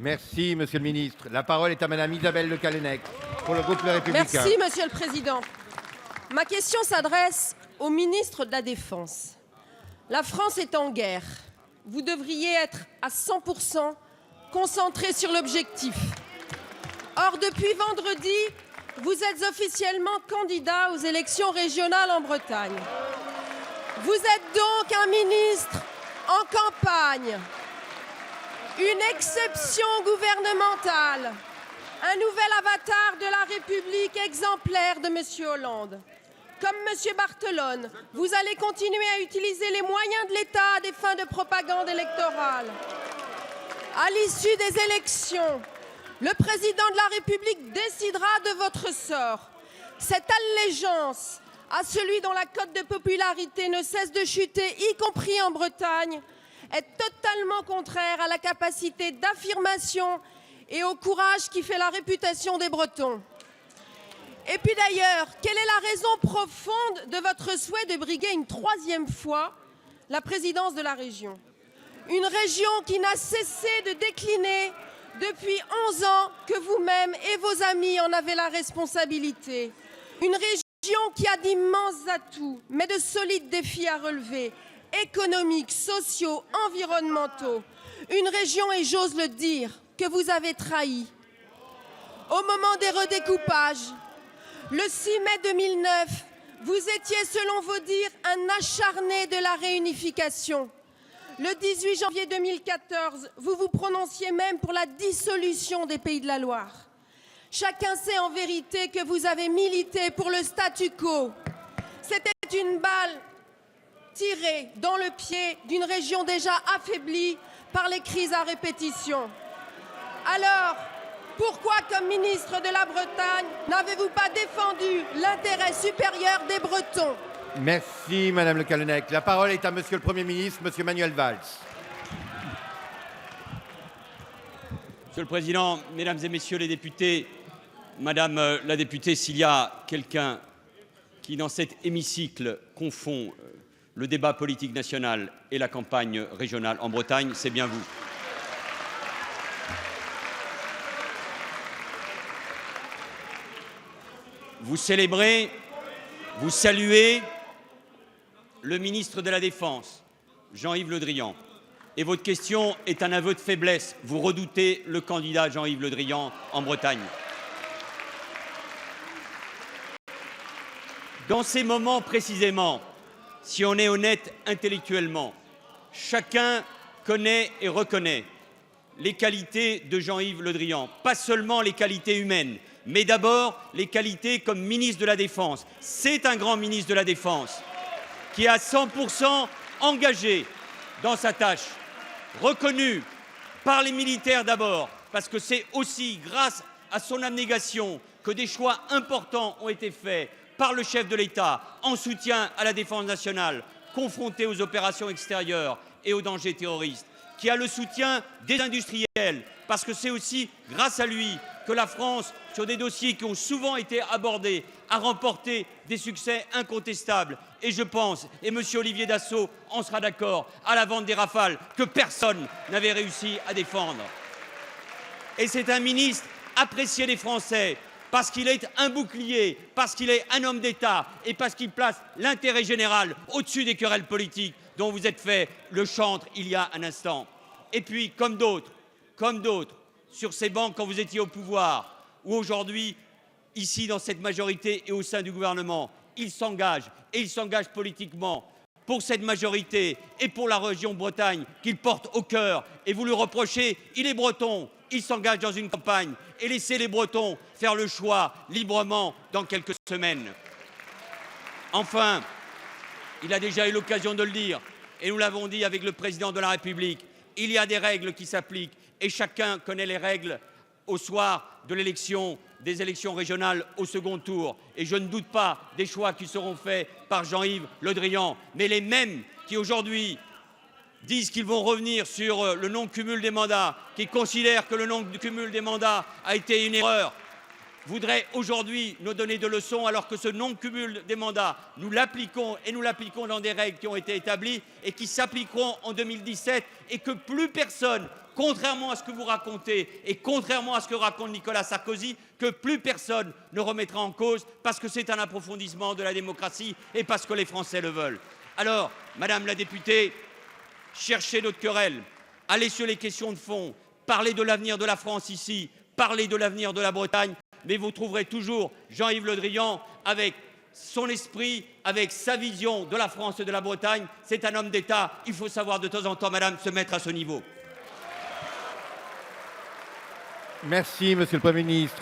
Merci, Monsieur le ministre. La parole est à Madame Isabelle Le Callennec, pour le groupe Les Républicains. Merci, Monsieur le Président. Ma question s'adresse au ministre de la Défense. La France est en guerre. Vous devriez être à 100% concentré sur l'objectif. Or, depuis vendredi, vous êtes officiellement candidat aux élections régionales en Bretagne. Vous êtes donc un ministre en campagne, une exception gouvernementale, un nouvel avatar de la République exemplaire de M. Hollande. Comme M. Barthelone, vous allez continuer à utiliser les moyens de l'État à des fins de propagande électorale. À l'issue des élections, le président de la République décidera de votre sort. Cette allégeance à celui dont la cote de popularité ne cesse de chuter, y compris en Bretagne, est totalement contraire à la capacité d'affirmation et au courage qui fait la réputation des Bretons. Et puis d'ailleurs, quelle est la raison profonde de votre souhait de briguer une troisième fois la présidence de la région? Une région qui n'a cessé de décliner depuis 11 ans que vous-même et vos amis en avez la responsabilité. Une région qui a d'immenses atouts, mais de solides défis à relever, économiques, sociaux, environnementaux. Une région, et j'ose le dire, que vous avez trahie. Au moment des redécoupages, le 6 mai 2009, vous étiez, selon vos dires, un acharné de la réunification. Le 18 janvier 2014, vous vous prononciez même pour la dissolution des Pays de la Loire. Chacun sait en vérité que vous avez milité pour le statu quo. C'était une balle tirée dans le pied d'une région déjà affaiblie par les crises à répétition. Alors, pourquoi, comme ministre de la Bretagne, n'avez-vous pas défendu l'intérêt supérieur des Bretons? Merci, Madame Le Callennec. La parole est à Monsieur le Premier ministre, Monsieur Manuel Valls. Monsieur le Président, Mesdames et Messieurs les députés, Madame la députée, s'il y a quelqu'un qui, dans cet hémicycle, confond le débat politique national et la campagne régionale en Bretagne, c'est bien vous. Vous célébrez, vous saluez le ministre de la Défense, Jean-Yves Le Drian. Et votre question est un aveu de faiblesse. Vous redoutez le candidat Jean-Yves Le Drian en Bretagne. Dans ces moments précisément, si on est honnête intellectuellement, chacun connaît et reconnaît les qualités de Jean-Yves Le Drian. Pas seulement les qualités humaines, mais d'abord les qualités comme ministre de la Défense. C'est un grand ministre de la Défense qui est à 100% engagé dans sa tâche, reconnu par les militaires d'abord, parce que c'est aussi grâce à son abnégation que des choix importants ont été faits par le chef de l'État en soutien à la défense nationale, confrontée aux opérations extérieures et aux dangers terroristes, qui a le soutien des industriels, parce que c'est aussi grâce à lui que la France, sur des dossiers qui ont souvent été abordés, a remporté des succès incontestables. Et je pense, et M. Olivier Dassault en sera d'accord, à la vente des Rafales que personne n'avait réussi à défendre. Et c'est un ministre apprécié des Français parce qu'il est un bouclier, parce qu'il est un homme d'État et parce qu'il place l'intérêt général au-dessus des querelles politiques dont vous êtes fait le chantre il y a un instant. Et puis, comme d'autres, sur ces bancs quand vous étiez au pouvoir, ou aujourd'hui, ici dans cette majorité et au sein du gouvernement, il s'engage, et il s'engage politiquement pour cette majorité et pour la région Bretagne qu'il porte au cœur. Et vous lui reprochez, il est breton, il s'engage dans une campagne, et laissez les Bretons faire le choix librement dans quelques semaines. Enfin, il a déjà eu l'occasion de le dire, et nous l'avons dit avec le président de la République, il y a des règles qui s'appliquent, et chacun connaît les règles au soir de l'élection, des élections régionales au second tour. Et je ne doute pas des choix qui seront faits par Jean-Yves Le Drian. Mais les mêmes qui aujourd'hui disent qu'ils vont revenir sur le non-cumul des mandats, qui considèrent que le non-cumul des mandats a été une erreur, voudraient aujourd'hui nous donner de leçons, alors que ce non-cumul des mandats, nous l'appliquons, et nous l'appliquons dans des règles qui ont été établies et qui s'appliqueront en 2017, et que plus personne contrairement à ce que vous racontez et contrairement à ce que raconte Nicolas Sarkozy, que plus personne ne remettra en cause parce que c'est un approfondissement de la démocratie et parce que les Français le veulent. Alors, Madame la députée, cherchez notre querelle, allez sur les questions de fond, parlez de l'avenir de la France ici, parlez de l'avenir de la Bretagne, mais vous trouverez toujours Jean-Yves Le Drian avec son esprit, avec sa vision de la France et de la Bretagne. C'est un homme d'État. Il faut savoir de temps en temps, madame, se mettre à ce niveau. Merci, monsieur le Premier ministre.